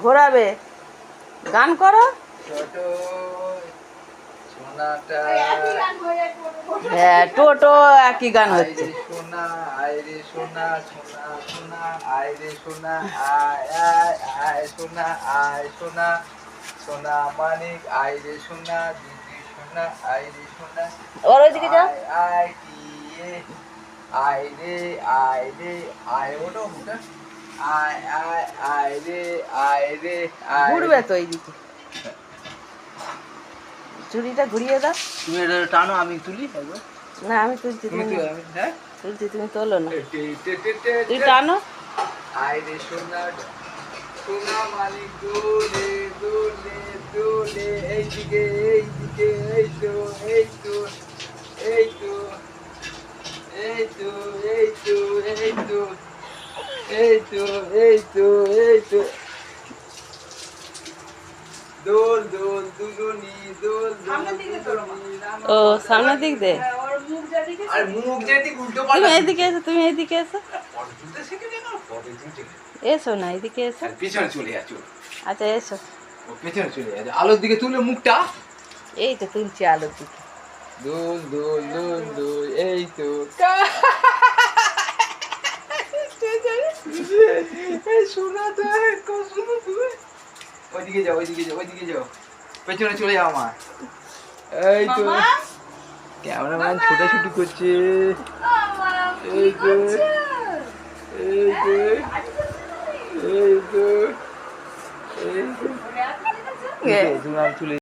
ঘোরাবে, গান করো। ছোট সোনাটা হ্যাঁ, টোটো একই গান হচ্ছে। আইরে সোনা আইরে সোনা সোনা সোনা আইরে সোনা আয় আয় আয় সোনা আয় সোনা সোনা মানিক আইরে সোনা দিদি সোনা আইরে সোনা ওর ওইদিকে যাও। আয় আয় টিয়ে আইরে আইরে আয় ওটা ওটা আয় আয় আইরে আইরে আয় ঘুরবে তো এইদিকে, চুড়িটা ঘুরিয়ে দাও। তুমি এটা টানো, আমি তুলি একবার। না আমি তুলছি, তুমি তুমি তুলি, আমি হ্যাঁ তুলছি, তুমি তোলো না, টে টে টে টে তুই টানো। আইরে সোনা সোনা মানিক দোলে দোলে দোলে এইদিকে এইদিকে এই তো এই তো এই তো এই তো এই তো এই তো এই তো এই তো এই তো দোল দোল দুলুনি দোল দোল দুলুনি ও সামনের দিক দে। আর মুখ যেটি উল্টো তুমি পাল্টা এদিকে এসো, তুমি এদিকে এসো, ফটো তুলতে শিখে না, ফটো তুলতে এসো না এদিকে এসো। আর পেছনে চলে যাচ্ছে ও। আচ্ছা এসো, ও পেছনে চলে যাচ্ছে, আলোর দিকে তুলে মুখটা। এই তো তুলছি আলোর দিকে। দোল দোল দোল দোল এই তো এই শোনা তো কত শোনো তুমি। ওইদিকে যাও ওইদিকে যাও ওইদিকে যাও, পেছনে চলে যাও আমার। এই তো ক্যামেরাম্যান ছোটাছুটি করছে। এই তো এই তো এই তো এই তো হ্যাঁ। চলে